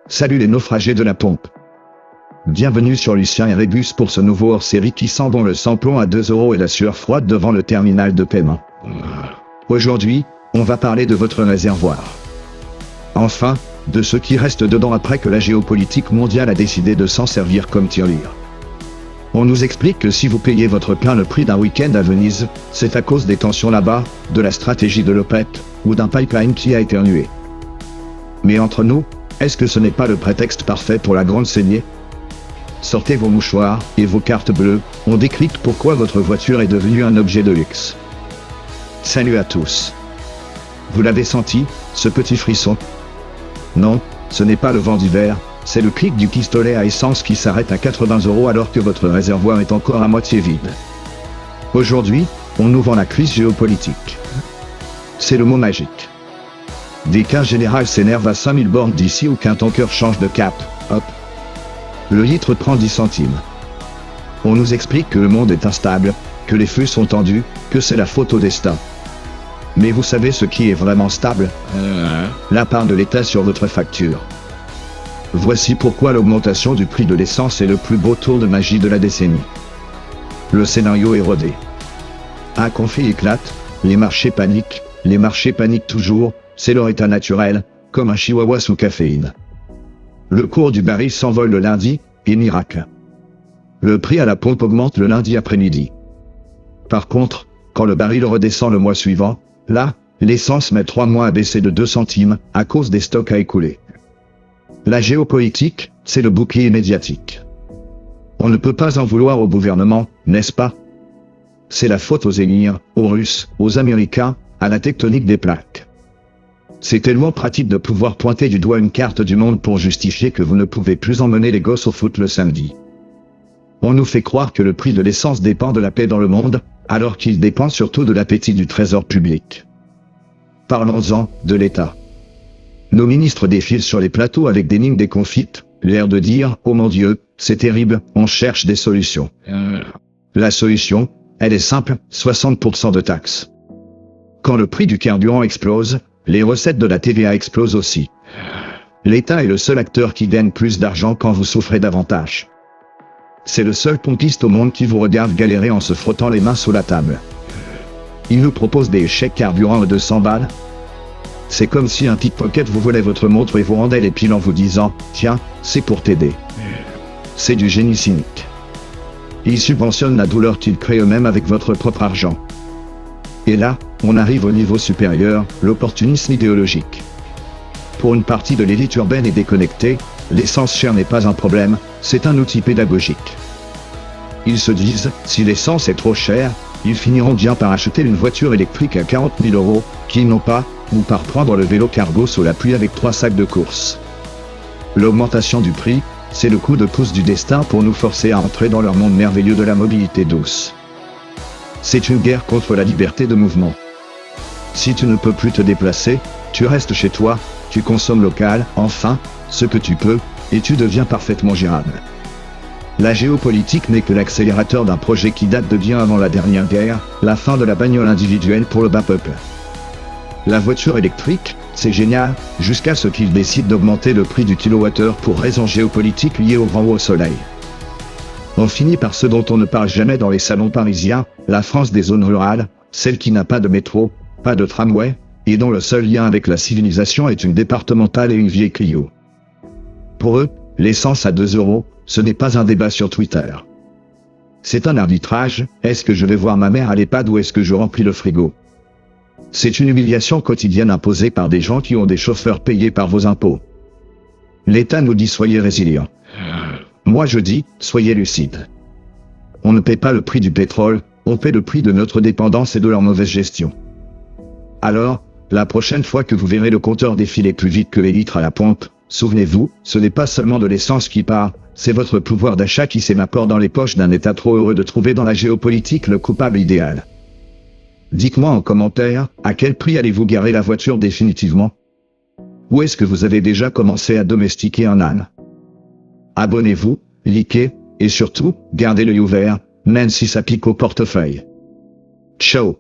Salut les naufragés de la pompe. Bienvenue sur Lucien et Rébus pour ce nouveau hors-série qui sent bon le samplon à 2 € et la sueur froide devant le terminal de paiement. Aujourd'hui, on va parler de votre réservoir. Enfin, de ce qui reste dedans après que la géopolitique mondiale a décidé de s'en servir comme tirelire. On nous explique que si vous payez votre plein le prix d'un week-end à Venise, c'est à cause des tensions là-bas, de la stratégie de l'OPEP, ou d'un pipeline qui a éternué. Mais entre nous, est-ce que ce n'est pas le prétexte parfait pour la grande saignée? Sortez vos mouchoirs et vos cartes bleues, on décrypte pourquoi votre voiture est devenue un objet de luxe. Salut à tous. Vous l'avez senti, ce petit frisson? Non, ce n'est pas le vent d'hiver, c'est le clic du pistolet à essence qui s'arrête à 80 € alors que votre réservoir est encore à moitié vide. Aujourd'hui, on nous vend la crise géopolitique. C'est le mot magique. Dès qu'un général s'énerve à 5000 bornes d'ici ou qu'un tanker change de cap, hop, le litre prend 10 centimes. On nous explique que le monde est instable, que les flux sont tendus, que c'est la faute au destin. Mais vous savez ce qui est vraiment stable? La part de l'État sur votre facture. Voici pourquoi l'augmentation du prix de l'essence est le plus beau tour de magie de la décennie. Le scénario est rodé. Un conflit éclate, les marchés paniquent toujours, c'est leur état naturel, comme un chihuahua sous caféine. Le cours du baril s'envole le lundi, et miracle. Le prix à la pompe augmente le lundi après-midi. Par contre, quand le baril redescend le mois suivant, là, l'essence met 3 mois à baisser de 2 centimes, à cause des stocks à écouler. La géopolitique, c'est le bouclier médiatique. On ne peut pas en vouloir au gouvernement, n'est-ce pas? C'est la faute aux émirs, aux Russes, aux Américains, à la tectonique des plaques. C'est tellement pratique de pouvoir pointer du doigt une carte du monde pour justifier que vous ne pouvez plus emmener les gosses au foot le samedi. On nous fait croire que le prix de l'essence dépend de la paix dans le monde, alors qu'il dépend surtout de l'appétit du trésor public. Parlons-en de l'État. Nos ministres défilent sur les plateaux avec des mines déconfites, l'air de dire « Oh mon Dieu, c'est terrible, on cherche des solutions ». La solution, elle est simple, 60% de taxes. Quand le prix du carburant explose, les recettes de la TVA explosent aussi. L'État est le seul acteur qui gagne plus d'argent quand vous souffrez davantage. C'est le seul pompiste au monde qui vous regarde galérer en se frottant les mains sous la table. Il nous propose des chèques carburant à 200 balles. C'est comme si un pickpocket vous volait votre montre et vous rendait les piles en vous disant « Tiens, c'est pour t'aider ». C'est du génie cynique. Ils subventionnent la douleur qu'ils créent eux-mêmes avec votre propre argent. Et là, on arrive au niveau supérieur, l'opportunisme idéologique. Pour une partie de l'élite urbaine et déconnectée, l'essence chère n'est pas un problème, c'est un outil pédagogique. Ils se disent, si l'essence est trop chère, ils finiront bien par acheter une voiture électrique à 40 000 € qu'ils n'ont pas, ou par prendre le vélo cargo sous la pluie avec 3 sacs de course. L'augmentation du prix, c'est le coup de pouce du destin pour nous forcer à entrer dans leur monde merveilleux de la mobilité douce. C'est une guerre contre la liberté de mouvement. Si tu ne peux plus te déplacer, tu restes chez toi, tu consommes local, enfin, ce que tu peux, et tu deviens parfaitement gérable. La géopolitique n'est que l'accélérateur d'un projet qui date de bien avant la dernière guerre, la fin de la bagnole individuelle pour le bas peuple. La voiture électrique, c'est génial, jusqu'à ce qu'ils décident d'augmenter le prix du kilowattheure pour raisons géopolitiques liées au grand au soleil. On finit par ce dont on ne parle jamais dans les salons parisiens, la France des zones rurales, celle qui n'a pas de métro, pas de tramway, et dont le seul lien avec la civilisation est une départementale et une vieille Clio. Pour eux, l'essence à 2 €, ce n'est pas un débat sur Twitter. C'est un arbitrage, est-ce que je vais voir ma mère à l'EHPAD ou est-ce que je remplis le frigo? C'est une humiliation quotidienne imposée par des gens qui ont des chauffeurs payés par vos impôts. L'État nous dit soyez résilients. Moi je dis, soyez lucides. On ne paie pas le prix du pétrole, on paie le prix de notre dépendance et de leur mauvaise gestion. Alors, la prochaine fois que vous verrez le compteur défiler plus vite que les litres à la pompe, souvenez-vous, ce n'est pas seulement de l'essence qui part, c'est votre pouvoir d'achat qui s'évapore dans les poches d'un État trop heureux de trouver dans la géopolitique le coupable idéal. Dites-moi en commentaire, à quel prix allez-vous garer la voiture définitivement? Ou est-ce que vous avez déjà commencé à domestiquer un âne? Abonnez-vous, likez, et surtout, gardez l'œil ouvert, même si ça pique au portefeuille. Ciao.